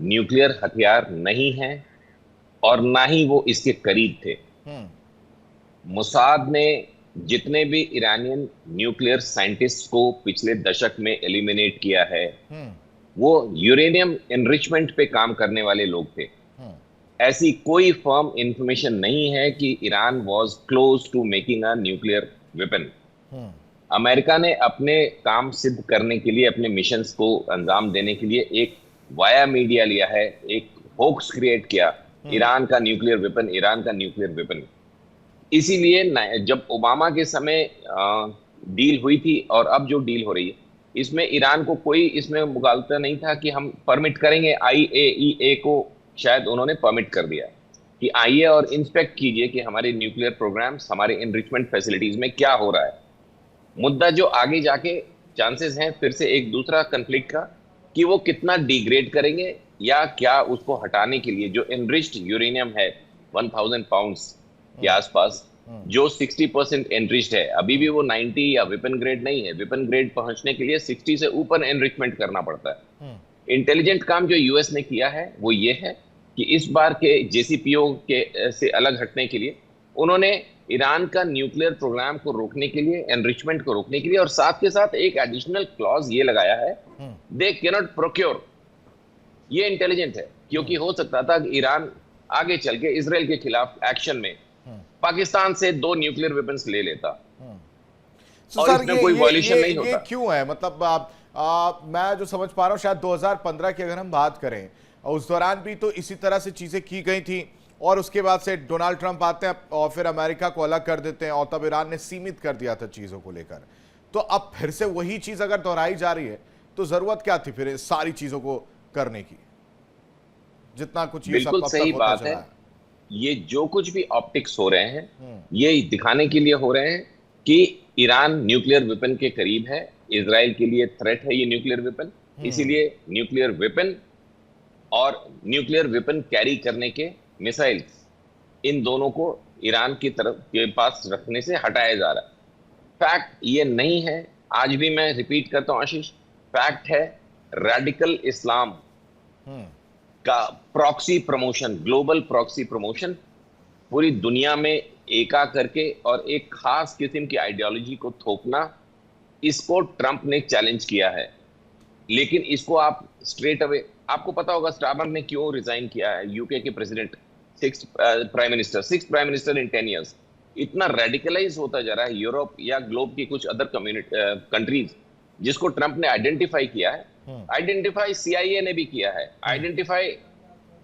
Nuclear हथियार नहीं है और ना ही वो इसके करीब थे। हम्म। मोसाद ने जितने भी ईरानियन न्यूक्लियर साइंटिस्ट को पिछले दशक में एलिमिनेट किया है, हम्म। वो यूरेनियम एनरिचमेंट पे काम करने वाले लोग थे। हम्म। ऐसी कोई फर्म इंफॉर्मेशन नहीं है कि Iran was close to making a nuclear weapon. Hmm. America ने अपने काम सिद्ध करने के लिए, अपने मिशंस को अंजाम देने के लिए एक वाया मीडिया लिया है, एक होक्स क्रिएट किया, हम्म। ईरान का न्यूक्लियर वेपन, ईरान का न्यूक्लियर वेपन। इसीलिए जब ओबामा के समय डील हुई थी और अब जो डील हो रही है, इसमें ईरान को कोई इसमें मुगालता नहीं था कि हम परमिट करेंगे। आईएईए को शायद उन्होंने परमिट कर दिया कि आइए और इंस्पेक्ट कीजिए कि हमारे न्यूक्लियर प्रोग्राम्स, हमारे इनरिचमेंट फैसिलिटीज में क्या हो रहा है। मुद्दा जो आगे जाके चांसेस हैं फिर से एक दूसरा कंफ्लिक्ट का, कि वो कितना डिग्रेड करेंगे या क्या उसको हटाने के लिए जो एनरिच्ड यूरेनियम है 1000 पाउंड्स के आसपास, जो 60% एनरिच्ड है, अभी भी वो 90 या वेपन ग्रेड नहीं है। वेपन ग्रेड पहुंचने के लिए 60 से ऊपर एनरिचमेंट करना पड़ता है। इंटेलिजेंट काम जो यूएस ने किया है वो ये है कि इस बार के जेसीपीओ के से अलग हटने के लिए उन्होंने ईरान का न्यूक्लियर प्रोग्राम को रोकने के लिए, एनरिचमेंट को रोकने के लिए, और साथ के साथ एक एडिशनल क्लॉज ये लगाया है, दे कैन नॉट प्रोक्योर। ये इंटेलिजेंट है, क्योंकि हो सकता था कि ईरान आगे चल के इसराइल के खिलाफ एक्शन में पाकिस्तान से 2 न्यूक्लियर वेपन्स ले लेता, तो और सर इसमें कोई वायलेशन नहीं ये होता। क्यों है? मतलब मैं जो समझ पा रहा हूं, शायद 2015 की अगर हम बात करें, उस दौरान भी तो इसी तरह से चीजें की गई थी, और उसके बाद से डोनाल्ड ट्रंप आते हैं और फिर अमेरिका को अलग कर देते हैं, और तब ईरान ने सीमित कर दिया था चीजों को लेकर। तो अब फिर से वही चीज अगर दोहराई जा रही है, तो जरूरत क्या थी फिर इस सारी चीजों को करने की, जितना कुछ ये सब बिल्कुल अब तक सही होता बात है। चला है? ये जो कुछ भी ऑप्टिक्स हो रहे हैं, ये दिखाने के लिए हो रहे हैं कि ईरान न्यूक्लियर वेपन के करीब है, इसराइल के लिए थ्रेट है ये न्यूक्लियर वेपन। इसीलिए न्यूक्लियर वेपन और न्यूक्लियर वेपन कैरी करने के मिसाइल्स, इन दोनों को ईरान की तरफ के पास रखने से हटाया जा रहा है। फैक्ट ये नहीं है, आज भी मैं रिपीट करता हूं आशीष, फैक्ट है, रेडिकल इस्लाम का proxy promotion, global proxy promotion, पूरी दुनिया में एका करके और एक खास किस्म की आइडियोलॉजी को थोपना, इसको ट्रंप ने चैलेंज किया है। लेकिन इसको आप स्ट्रेट अवे, आपको पता होगा स्टारबक ने क्यों रिजाइन किया है, यूके के president, six prime minister in 10 years। इतना रेडिकलाइज होता जा रहा है यूरोप या ग्लोब की कुछ अदर कम्युनिटी कंट्रीज, जिसको ट्रंप ने आइडेंटिफाई किया है, आइडेंटिफाई सीआईए ने भी किया है, आइडेंटिफाई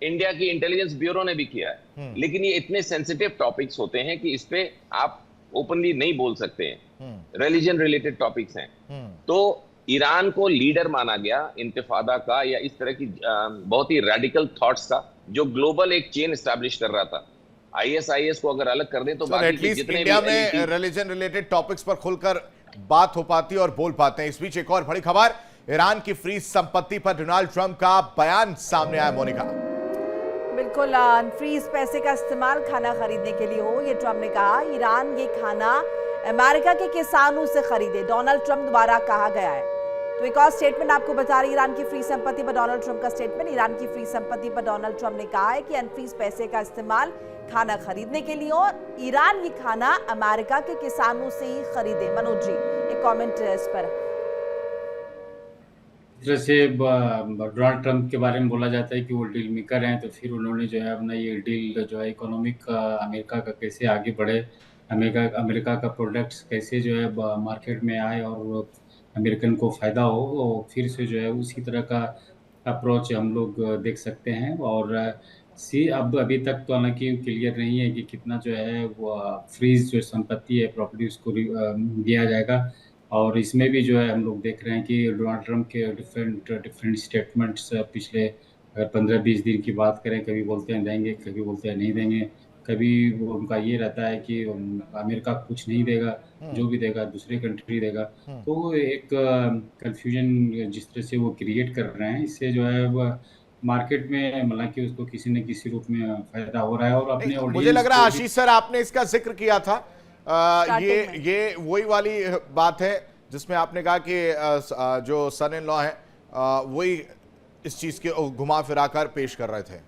इंडिया की इंटेलिजेंस ब्यूरो ने भी किया है। लेकिन ये इतने सेंसिटिव टॉपिक्स होते हैं कि इस पे आप ओपनली नहीं बोल सकते हैं, रिलीजन रिलेटेड टॉपिक्स हैं। तो ईरान को लीडर माना गया इंतिफादा का, या इस तरह की बहुत ही रेडिकल थॉट्स का, जो ग्लोबल एक चेन स्टैब्लिश कर रहा था। आईएसआईएस को अगर अलग कर दें तो सर बाकी के एटलीस्ट जितने भी इंडिया में एलिटी। रिलीजन रिलेटेड टॉपिक्स पर खुलकर बात हो पाती है और बोल पाते हैं। इस बीच एक और बड़ी खबर, ईरान की फ्री संपत्ति पर डोनाल्ड ट्रंप का बयान सामने आया। मोनिका, बिल्कुल अनफ्रीज पैसे का इस्तेमाल खाना खरीदने के लिए हो, ये ट्रंप ने कहा। ईरान ये खाना अमेरिका के किसानों से खरीदे, डोनाल्ड ट्रंप द्वारा कहा गया है। तो एक और स्टेटमेंट आपको बता रही, ईरान की फ्री संपत्ति पर डोनाल्ड ट्रंप का स्टेटमेंट। ईरान की फ्री संपत्ति पर डोनाल्ड ट्रंप ने कहा है कि अनफ्रीज पैसे का इस्तेमाल खाना खरीदने के लिए, और ईरान ये खाना अमेरिका के किसानों से ही खरीदे। मनोज जी, एक कॉमेंट इस पर। इस तरह से डोनाल्ड ट्रंप के बारे में बोला जाता है कि वो डील मेकर हैं, तो फिर उन्होंने जो है अपना ये डील जो है इकोनॉमिक अमेरिका का कैसे आगे बढ़े, अमेरिका का प्रोडक्ट्स कैसे जो है मार्केट में आए और अमेरिकन को फ़ायदा हो, और फिर से जो है उसी तरह का अप्रोच हम लोग देख सकते हैं। और सी अब अभी तक तो हालांकि क्लियर नहीं है कि कितना जो है वो फ्रीज जो संपत्ति है प्रॉपर्टी उसको दिया जाएगा। और इसमें भी जो है हम लोग देख रहे हैं कि डोनाल्ड ट्रंप के डिफरेंट स्टेटमेंट्स पिछले अगर 15-20 दिन की बात करें, कभी बोलते हैं देंगे, कभी बोलते हैं नहीं देंगे, कभी वो उनका ये रहता है कि अमेरिका कुछ नहीं देगा, जो भी देगा दूसरे कंट्री देगा। तो एक कंफ्यूजन जिस तरह से वो क्रिएट कर रहे हैं, इससे जो है वो मार्केट में मतलब कि उसको किसी न किसी रूप में फायदा हो रहा है, और अपने मुझे लग ऑडियंस रहा है को भी। आशीष सर आपने इसका जिक्र किया था। स्टार्टिंग में ये वही वाली बात है जिसमें आपने कहा कि जो सन इन लॉ है वही इस चीज के घुमा फिरा कर पेश कर रहे थे।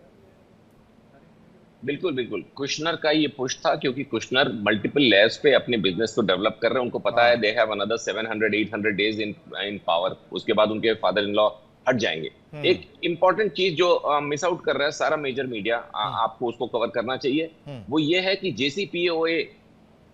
बिल्कुल बिल्कुल, कुशनर का ये पुश था, क्योंकि कुशनर मल्टीपल लेयर्स पे अपने बिजनेस को डेवलप कर रहे हैं। उनको पता है they have another 700-800 days in power, उसके बाद उनके फादर इन लॉ हट जाएंगे। एक इंपॉर्टेंट चीज जो मिस आउट कर रहा है सारा मेजर मीडिया, आपको उसको कवर करना चाहिए, वो ये है कि JCPOA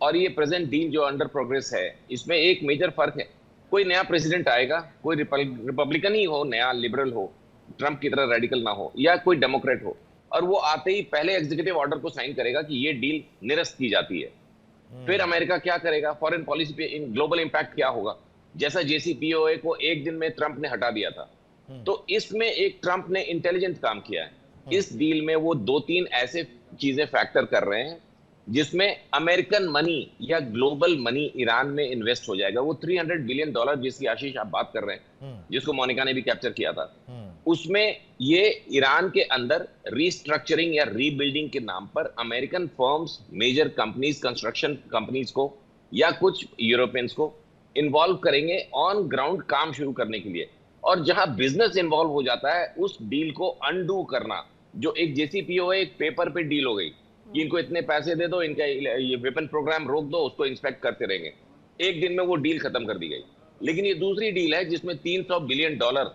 और ये प्रेजेंट डील जो अंडर प्रोग्रेस है, इसमें एक मेजर फर्क है। कोई नया प्रेसिडेंट आएगा, कोई रिपब्लिकन ही हो, नया लिबरल हो, ट्रंप की तरह रेडिकल ना हो, या कोई डेमोक्रेट हो, और वो आते ही पहले एग्जीक्यूटिव ऑर्डर को साइन करेगा कि ये डील निरस्त की जाती है। फिर अमेरिका क्या करेगा, फॉरेन पॉलिसी पे इन ग्लोबल इंपैक्ट क्या होगा, जैसा JCPOA को एक दिन में ट्रंप ने हटा दिया था। तो इसमें एक ट्रंप ने इंटेलिजेंट काम किया है। इस डील में वो 2-3 ऐसे चीजें फैक्टर कर रहे हैं जिसमें अमेरिकन मनी या ग्लोबल मनी ईरान में इन्वेस्ट हो जाएगा। वो $300 बिलियन जिसकी आशीष आप बात कर रहे हैं, जिसको मोनिका ने भी कैप्चर किया था, उसमें ये ईरान के अंदर रीस्ट्रक्चरिंग या रीबिल्डिंग के नाम पर American firms, major companies, construction companies को या कुछ यूरोपियंस को इन्वॉल्व करेंगे ऑन ग्राउंड काम शुरू करने के लिए। और जहां बिजनेस इन्वॉल्व हो जाता है, उस डील को अनडू करना, जो एक JCPOA एक पेपर पे डील हो गई कि इनको इतने पैसे दे दो, इनका ये वेपन प्रोग्राम रोक दो, उसको इंस्पेक्ट करते रहेंगे, एक दिन में वो डील खत्म कर दी गई। लेकिन ये दूसरी डील है जिसमें $300 बिलियन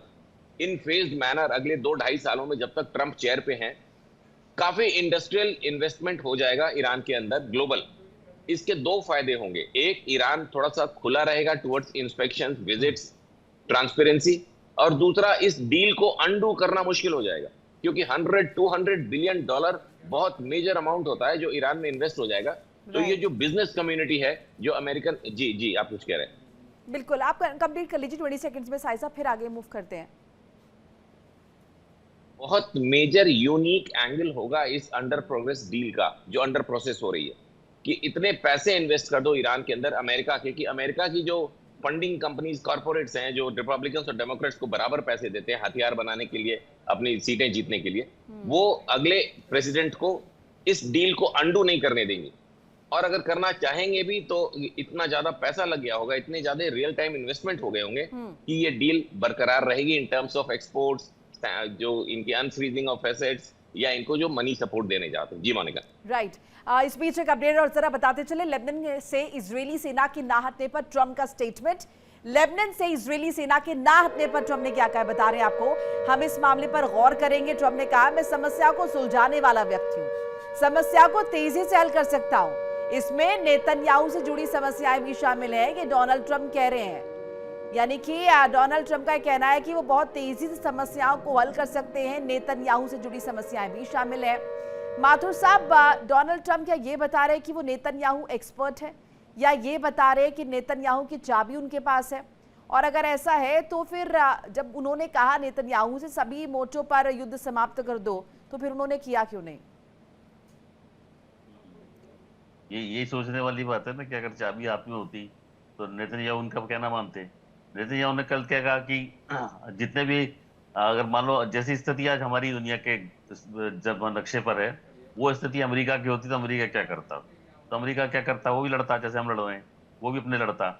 इन फेज्ड मैनर अगले 2-2.5 सालों में, जब तक ट्रंप चेयर पे हैं, काफी इंडस्ट्रियल इन्वेस्टमेंट हो जाएगा ईरान के अंदर ग्लोबल। इसके 2 फायदे होंगे, एक ईरान थोड़ा सा खुला रहेगा टुवर्ड्स इंस्पेक्शन, विजिट्स, ट्रांसपेरेंसी, और दूसरा इस डील को अनडू करना मुश्किल हो जाएगा, क्योंकि $100-200 बिलियन बहुत मेजर अमाउंट होता है जो ईरान में इन्वेस्ट हो जाएगा। तो ये जो बिजनेस कम्युनिटी है, जो अमेरिकन, जी आप कुछ कह रहे हैं। बिल्कुल, आप कंप्लीट कर लीजिए 20 सेकंड्स में साइसा, फिर आगे मूव करते हैं। बहुत मेजर यूनिक एंगल होगा इस अंडर प्रोग्रेस डील का, जो अंडर प्रोसेस हो रही है, कि इतने पैसे इन्वेस्ट कर दो ईरान के अंदर अमेरिका के, कि अमेरिका की जो फंडिंग कंपनीज, कॉर्पोरेट्स हैं, जो रिपब्लिकन्स और डेमोक्रेट्स को बराबर पैसे देते हैं हथियार बनाने के लिए, अपनी सीटें जीतने के लिए, वो अगले प्रेसिडेंट को इस डील को अंडू नहीं करने देंगे। और अगर करना चाहेंगे भी तो इतना ज्यादा पैसा लग गया होगा, इतने ज्यादा रियल टाइम इन्वेस्टमेंट हो गए होंगे कि ये डील बरकरार रहेगी इन टर्म्स ऑफ एक्सपोर्ट्स, जो इनकी अनफ्रीजिंग ऑफ एसेट्स, या इनको जो मनी सपोर्ट देने जाते हैं। जी मोनिका। राइट, इस बीच एक अपडेट और जरा बताते चले, लेबनान से इजरायली सेना की ना हटने पर ट्रंप का स्टेटमेंट। लेबनान से इजरायली सेना के ना हटने पर ट्रंप ने क्या कहा, बता रहे हैं आपको। हम इस मामले पर गौर करेंगे। ट्रंप ने कहा, मैं समस्या को सुलझाने वाला व्यक्ति हूँ, समस्या को तेजी से हल कर सकता हूँ। इसमें नेतन्याहू से जुड़ी समस्याएं भी शामिल है, ये डोनाल्ड ट्रंप कह रहे हैं। यानी कि डोनाल्ड ट्रंप का कहना है कि वो बहुत तेजी से समस्याओं को हल कर सकते हैं, नेतन्याहू से जुड़ी समस्याएं भी शामिल है। माथुर साहब, डोनाल्ड ट्रंप क्या ये बता रहे हैं कि वो नेतन्याहू एक्सपर्ट है, या ये बता रहे हैं कि नेतन्याहू की चाबी उनके पास है? और अगर ऐसा है तो फिर जब उन्होंने कहा नेतन्याहू से सभी मोर्चों पर युद्ध समाप्त कर दो, तो फिर उन्होंने किया क्यों नहीं? ये सोचने वाली बात है ना कि अगर चाबी आप में होती तो नेतन्याहू उनका कहना मानते। नेतन्याहू ने कल क्या कहा कि जितने भी, अगर मान लो जैसी स्थिति आज हमारी दुनिया के जब नक्शे पर है, वो स्थिति अमेरिका की होती तो अमेरिका क्या करता? तो अमेरिका क्या करता, वो भी लड़ता जैसे हम लड़ रहे हैं, वो भी अपने लड़ता।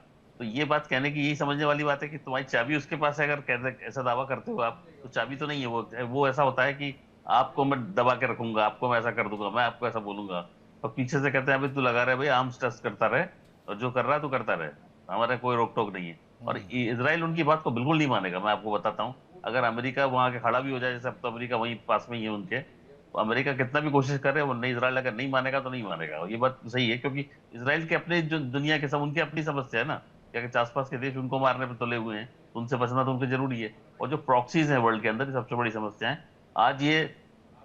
तो ये बात कहने की यही समझने वाली बात है कि तुम्हारी चाबी उसके पास है। अगर कहते ऐसा दावा करते हो आप, तो चाबी तो नहीं है वो ऐसा होता है कि आपको मैं दबा के रखूंगा, आपको मैं ऐसा कर दूंगा, मैं आपको ऐसा बोलूंगा, और पीछे से कहते हैं अभी तू लगा रहे भाई, आर्म्स टेस्ट करता रहे, और जो कर रहा है तू करता रहे, हमारा कोई रोक टोक नहीं है। और इजराइल उनकी बात को बिल्कुल नहीं मानेगा। मैं आपको बताता हूँ, अगर अमेरिका वहां के खड़ा भी हो जाए, जैसे अब तो अमेरिका वहीं पास में ही है उनके, तो अमेरिका कितना भी कोशिश करे, वो नहीं, इजराइल अगर नहीं मानेगा तो नहीं मानेगा। और ये बात सही है, क्योंकि इजराइल के अपने जो दुनिया के सब उनकी अपनी समस्या है ना, कि आसपास के देश उनको मारने पर तुले हुए हैं, तो उनसे बचना तो उनको जरूरी है। और जो प्रॉक्सीज है वर्ल्ड के अंदर, सबसे बड़ी समस्या है आज ये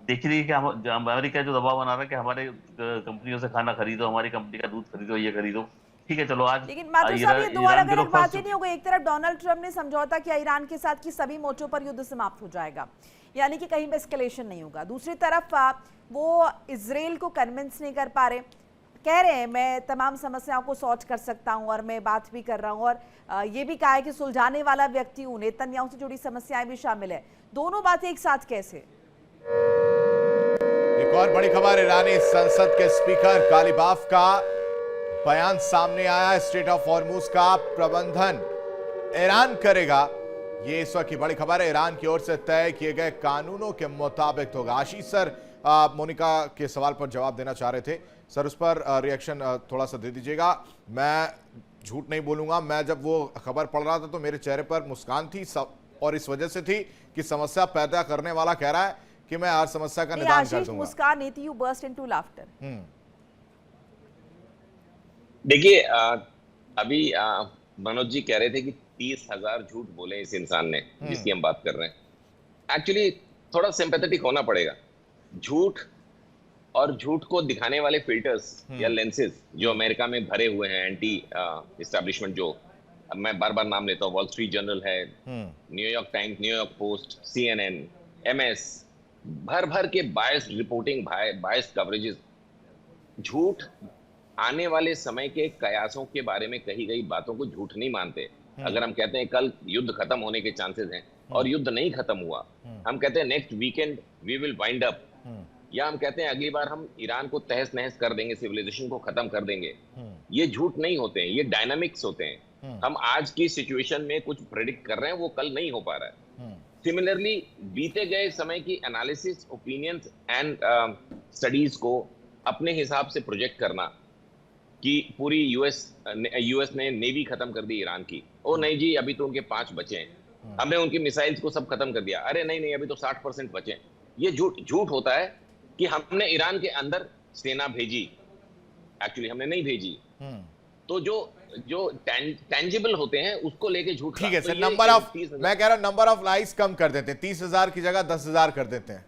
देख रही है कि अमेरिका जो दबाव बना रहा है कि हमारे कंपनियों से खाना खरीदो, हमारी कंपनी का दूध खरीदो, ये खरीदो, ठीक है चलो आज। लेकिन माथुर साहब, ये दो अलग अलग बातें नहीं हो गई। एक तरफ डोनाल्ड ट्रंप ने समझौता किया ईरान के साथ कि सभी मोर्चों पर युद्ध समाप्त हो जाएगा, यानी कि कहीं भी एस्केलेशन नहीं होगा। दूसरी तरफ वो इजराइल को कन्विंस नहीं कर पा रहे, कह रहे हैं मैं तमाम समस्याओं को सॉल्व कर सकता हूं और मैं बात भी कर रहा हूं, और ये भी कहा है कि सुलझाने वाला व्यक्ति हूं, नेतन्याहू से जुड़ी समस्याएं भी शामिल है। दोनों बातें एक साथ कैसे? एक और बड़ी खबर, ईरानी संसद के स्पीकर गालिबाफ का बयान सामने आया। स्ट्रेट ऑफ हॉर्मुज का प्रबंधन ईरान करेगा, ये इस वक्त की बड़ी खबर है। ईरान की ओर से तय किए गए कानूनों के मुताबिक होगा। आशीष सर मोनिका के सवाल पर जवाब देना चाह रहे थे सर, उस पर रिएक्शन थोड़ा सा दे दीजिएगा। मैं झूठ नहीं बोलूंगा, मैं जब वो खबर पढ़ रहा था तो मेरे चेहरे पर मुस्कान थी और इस वजह से थी कि समस्या पैदा करने वाला कह रहा है कि मैं हर समस्या का निदान कर दूंगा। मुस्कान नहीं थी, यू बर्स्ट इनटू लाफ्टर। देखिए अभी मनोज जी कह रहे थे कि 30,000 झूठ बोले इस इंसान ने जिसकी हम बात कर रहे हैं। एक्चुअली थोड़ा सिंपैथेटिक होना पड़ेगा। झूठ और झूठ को दिखाने वाले फिल्टर्स या लेंसेज जो अमेरिका में भरे हुए हैं एंटी एस्टैब्लिशमेंट, जो अब मैं बार बार नाम लेता हूँ, वॉल स्ट्रीट जर्नल है, New York times, New York post, CNN, MS, भर भर के बायस रिपोर्टिंग, बायस कवरेजेस, झूठ आने वाले समय के कयासों के बारे में कही गई बातों को झूठ नहीं मानते। अगर हम कहते हैं कल युद्ध खत्म होने के चांसेस हैं और युद्ध नहीं खत्म हुआ, हम कहते हैं next weekend we will wind up, या हम कहते हैं अगली बार हम ईरान को तहस नहस कर देंगे, सिविलाइजेशन को खत्म कर देंगे, ये झूठ नहीं होते हैं, ये डायनामिक्स होते हैं। हम आज की सिचुएशन में कुछ प्रेडिक्ट कर रहे हैं, वो कल नहीं हो पा रहा है। सिमिलरली बीते गए समय की एनालिसिस, ओपिनियंस एंड स्टडीज को अपने हिसाब से प्रोजेक्ट करना कि पूरी यूएस ने नेवी खत्म कर दी ईरान की, ओ नहीं जी अभी तो उनके 5 बचे हैं, हमने उनकी मिसाइल्स को सब खत्म कर दिया, अरे नहीं अभी तो 60% बचे हैं। ये झूठ होता है कि हमने ईरान के अंदर सेना भेजी, एक्चुअली हमने नहीं भेजी। तो जो टेंजिबल होते हैं उसको लेके झूठ। ठीक है सर, नंबर ऑफ, मैं कह रहा हूं नंबर ऑफ लाइस कम कर देते हैं, 30,000 की जगह 10,000 कर देते हैं।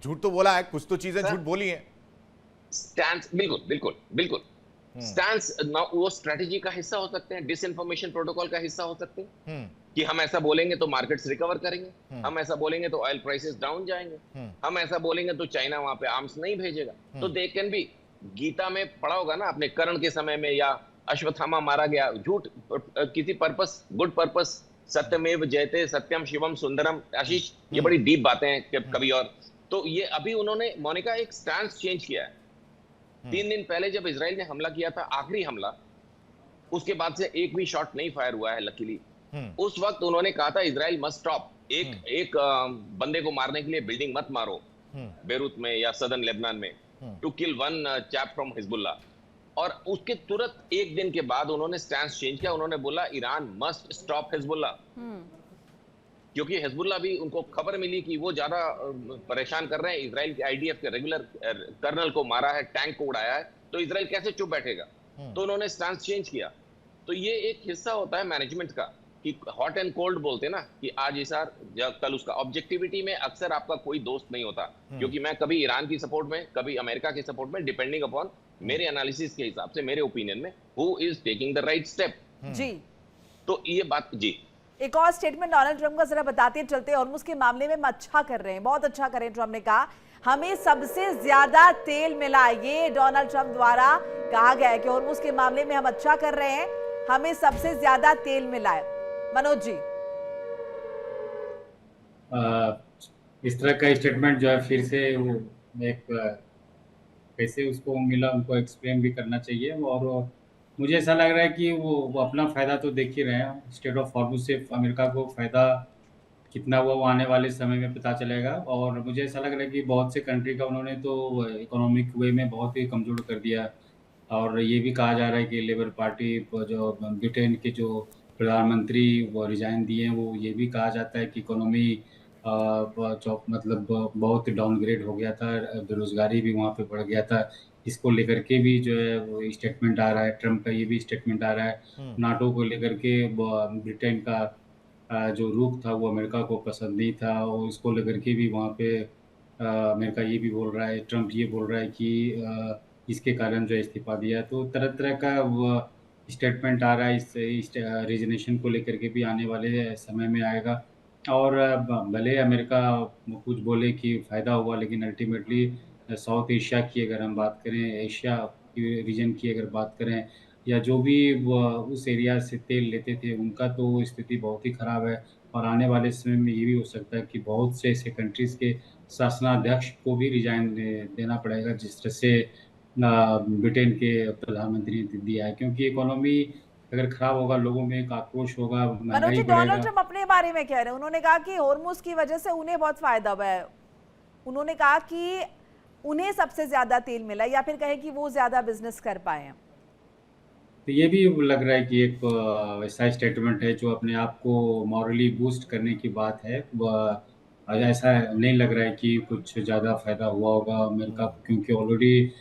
झूठ तो बोला है, कुछ तो चीजें झूठ बोली है। स्टैंस बिल्कुल स्टैंस वो स्ट्रेटेजी का हिस्सा हो सकते हैं, डिसइंफॉर्मेशन प्रोटोकॉल का हिस्सा हो सकते हैं कि हम ऐसा बोलेंगे तो मार्केट्स रिकवर करेंगे, हम ऐसा बोलेंगे तो ऑयल प्राइसेस डाउन जाएंगे, हम ऐसा बोलेंगे तो चाइना वहां पे आर्म्स नहीं भेजेगा। तो दे कैन बी, गीता में पढ़ा होगा ना अपने कर्ण के समय में, या अश्वत्थामा मारा गया, झूठ किसी पर्पस, गुड पर्पस, सत्यमेव जयते, सत्यम शिवम सुंदरम। आशीष ये बड़ी डीप बातें हैं कभी। और तो ये अभी उन्होंने मोनिका एक स्टैंस चेंज किया है। 3 दिन पहले जब इजराइल ने हमला किया था, आखिरी हमला, उसके बाद से एक भी शॉट नहीं फायर हुआ है लकीली। उस वक्त उन्होंने कहा था इजराइल मस्ट स्टॉप, एक बंदे को मारने के लिए बिल्डिंग मत मारो बेरूत में या सदर्न लेबनान में, to kill 1 chap from Hezbollah. और उसके तुरंत एक दिन के बाद उन्होंने स्टैंस चेंज किया, उन्होंने बोला ईरान मस्ट स्टॉप हिजबुल्लाह, क्योंकि हिजबुल्लाह भी उनको खबर मिली कि वो ज्यादा परेशान कर रहे हैं, इजराइल के IDF के रेगुलर कर्नल को मारा है, टैंक को उड़ाया है, तो इजराइल कैसे चुप बैठेगा। तो उन्होंने स्टांस चेंज किया। तो ये एक हिस्सा होता है मैनेजमेंट का कि हॉट एंड कोल्ड बोलते हैं ना, कि आज इशार या कल उसका। ऑब्जेक्टिविटी में अक्सर आपका कोई दोस्त नहीं होता, क्योंकि मैं कभी ईरान की सपोर्ट में, कभी अमेरिका के सपोर्ट में, डिपेंडिंग अपॉन मेरे एनालिसिस के हिसाब से, मेरे ओपिनियन में, who is taking the right step. जी, तो ये बात जी। एक और स्टेटमेंट डोनाल्ड ट्रंप का जरा बताते चलते हैं। हॉर्मुज़ के मामले में हम अच्छा कर रहे हैं, बहुत अच्छा कर रहे हैं। ट्रंप ने कहा हमें सबसे ज्यादा तेल मिला। ये डोनाल्ड ट्रंप द्वारा कहा गया है कि हॉर्मुज़ के मामले में हम अच्छा कर रहे हैं, हमें सबसे ज्यादा तेल मिला है। मनोज जी, इस तरह का स्टेटमेंट जो है फिर से वो एक कैसे उसको मिला, उनको एक्सप्लेन भी करना चाहिए। और मुझे ऐसा लग रहा है कि वो अपना फ़ायदा तो देख ही रहे हैं। स्टेट ऑफ हॉर्मुज़ से अमेरिका को फ़ायदा कितना हुआ वो आने वाले समय में पता चलेगा। और मुझे ऐसा लग रहा है कि बहुत से कंट्री का उन्होंने तो इकोनॉमिक वे में बहुत ही कमज़ोर कर दिया। और ये भी कहा जा रहा है कि लेबर पार्टी जो ब्रिटेन के जो प्रधानमंत्री वो रिजाइन दिए हैं, वो ये भी कहा जाता है कि इकोनॉमी मतलब बहुत डाउनग्रेड हो गया था, बेरोज़गारी भी वहाँ पे बढ़ गया था। इसको लेकर के भी जो है वो स्टेटमेंट आ रहा है, ट्रंप का ये भी स्टेटमेंट आ रहा है। नाटो को लेकर के ब्रिटेन का जो रुख था वो अमेरिका को पसंद नहीं था, और इसको लेकर के भी वहाँ पे अमेरिका ये भी बोल रहा है, ट्रंप ये बोल रहा है कि इसके कारण जो इस्तीफा दिया। तो तरह तरह का वो स्टेटमेंट आ रहा है, इस रीजनेशन को लेकर के भी आने वाले समय में आएगा। और भले अमेरिका कुछ बोले कि फ़ायदा हुआ, लेकिन अल्टीमेटली साउथ एशिया की अगर हम बात करें, एशिया की रीजन की अगर बात करें, या जो भी उस एरिया से तेल लेते थे, उनका तो स्थिति बहुत ही ख़राब है। और आने वाले समय में ये भी हो सकता है कि बहुत से ऐसे कंट्रीज़ के शासनाध्यक्ष को भी रिजाइन देना पड़ेगा, जिस तरह से ब्रिटेन के प्रधानमंत्री ने दिया है। क्योंकि इकोनॉमी अगर खराब होगा, लोगों में एक आक्रोश होगा, मनोज महंगाई जी, डोनाल्ड बढ़ेगा। ट्रम्प अपने बारे में कह रहे हैं, उन्होंने कहा कि होर्मुज की वजह से उन्हें बहुत फायदा हुआ है। उन्होंने कहा कि उन्हें सबसे ज्यादा तेल मिला, या फिर कहे कि वो ज्यादा बिजनेस कर पाए हैं। तो ये भी लग रहा है कि एक ऐसा स्टेटमेंट है जो अपने आप को मॉरली बूस्ट करने की बात है। ऐसा नहीं लग रहा है कि कुछ ज़्यादा फायदा हुआ होगा अमेरिका को, क्योंकि ऑलरेडी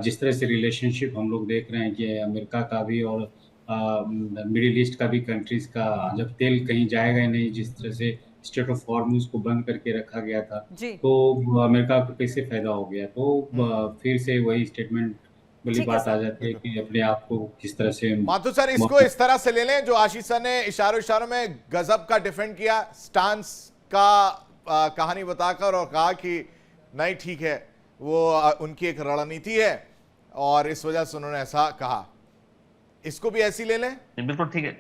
जिस तरह से रिलेशनशिप हम लोग देख रहे हैं कि अमेरिका का भी और मिडिल ईस्ट का भी कंट्रीज़ का, जब तेल कहीं जाएगा ही नहीं, जिस तरह से स्टेट ऑफ हॉर्मुज को बंद करके रखा गया था, जी तो अमेरिका को कैसे फायदा हो गया। तो फिर से वही स्टेटमेंट वाली ठीक है बात आ सर। जाती है कि अपने आप को किस तरह से माथुर सर, इसको इस तरह से ले लें जो आशीष सर ने इशारों में गजब का डिफेंड किया, स्टांस का कहानी बताकर, और कहा कि नहीं ठीक है, वो उनकी एक रणनीति है और इस वजह से उन्होंने ऐसा कहा। इसको भी ऐसी ले लें? बिल्कुल ठीक है,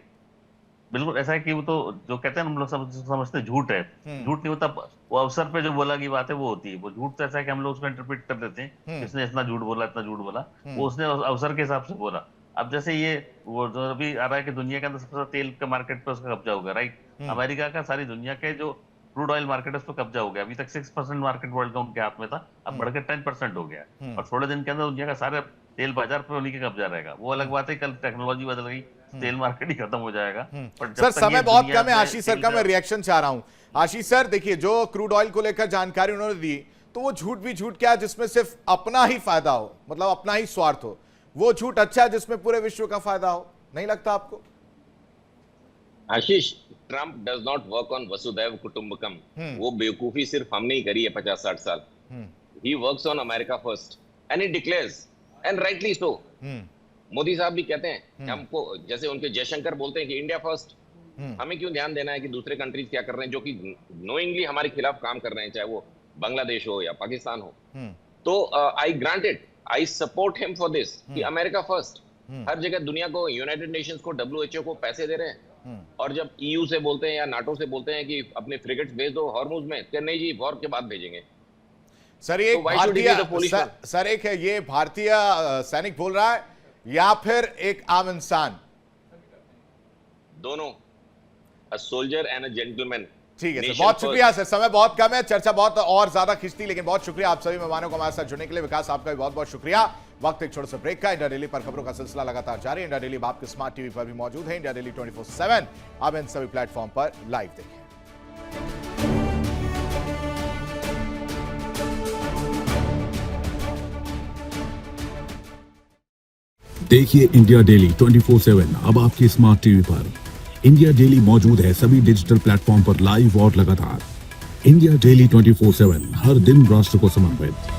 बिल्कुल ऐसा है कि वो तो जो कहते हैं हम लोग समझते हैं झूठ है, झूठ नहीं होता, वो अवसर पे जो बोला की बात है वो होती है। वो झूठ तो ऐसा है कि हम लोग उसको इंटरप्रेट कर देते हैं, इसने इतना झूठ बोला, इतना झूठ बोला, वो उसने अवसर के हिसाब से बोला। अब जैसे ये वो जो अभी आ रहा है कि दुनिया के अंदर सबसे ज्यादा तेल का मार्केट पे उसका कब्जा होगा, राइट। अमेरिका का सारी दुनिया के जो क्रूड ऑयल मार्केट है उस पर कब्जा हो गया। अभी तक 6% मार्केट वर्ल्ड का उनके हाथ में था, अब बढ़कर 10% हो गया, और थोड़े दिन के अंदर दुनिया का सारा तेल बाजार पे उन्हीं के कब्जा रहेगा। वो अलग बात है कल टेक्नोलॉजी बदल गई, तेल मार्केट ही खत्म हो जाएगा। पर सर समय बहुत कम है, आशीष सर का मैं रिएक्शन चाह रहा हूं। आशीष सर देखिए, जो क्रूड ऑयल को लेकर जानकारी उन्होंने दी, तो वो झूठ भी झूठ क्या है जिसमें सिर्फ अपना ही फायदा हो, मतलब अपना ही स्वार्थ हो। वो झूठ अच्छा है जिसमें पूरे विश्व का फायदा हो, नहीं लगता आपको? Ashish, Trump does not work on वसुधैव कुटुंबकम। वो बेवकूफी सिर्फ हमने ही करी है 50-60 साल। He works on America first and he declares, and rightly so. Modi साहब भी कहते हैं हमको, जैसे उनके जयशंकर बोलते हैं कि इंडिया फर्स्ट। हमें क्यों ध्यान देना है कि दूसरे कंट्रीज क्या कर रहे हैं जो कि नोइंगली हमारे खिलाफ काम कर रहे हैं, चाहे वो बांग्लादेश हो या पाकिस्तान हो। तो I granted, I support him for this कि अमेरिका फर्स्ट। हर जगह दुनिया को, यूनाइटेड नेशंस को, WHO को पैसे दे रहे हैं, और जब EU से बोलते हैं या NATO से बोलते हैं कि अपने फ्रिगेट्स भेज दो हॉर्मुज में, तो नहीं जी, वॉर के बाद भेजेंगे। सर ये भारतीय सर एक है, ये भारतीय सैनिक बोल रहा है या फिर एक आम इंसान? दोनों, a soldier and a gentleman. ठीक है सर, बहुत शुक्रिया सर, समय बहुत कम है, चर्चा बहुत और ज्यादा खिंचती, लेकिन बहुत शुक्रिया आप सभी मेहमानों को हमारे साथ जुड़ने के लिए। विकास आपका भी बहुत बहुत शुक्रिया। वक्त एक छोटे से ब्रेक का। इंडिया डेली पर खबरों का सिलसिला लगातार जारी है। इंडिया डेली आपके स्मार्ट टीवी पर भी मौजूद है, इंडिया डेली 24/7। अब इन सभी प्लेटफॉर्म पर लाइव देखें। देखिए इंडिया डेली 24/7 अब आपके स्मार्ट टीवी पर। इंडिया डेली मौजूद है सभी डिजिटल प्लेटफॉर्म पर लाइव और लगातार। इंडिया डेली 24/7 हर दिन राष्ट्र को समर्पित।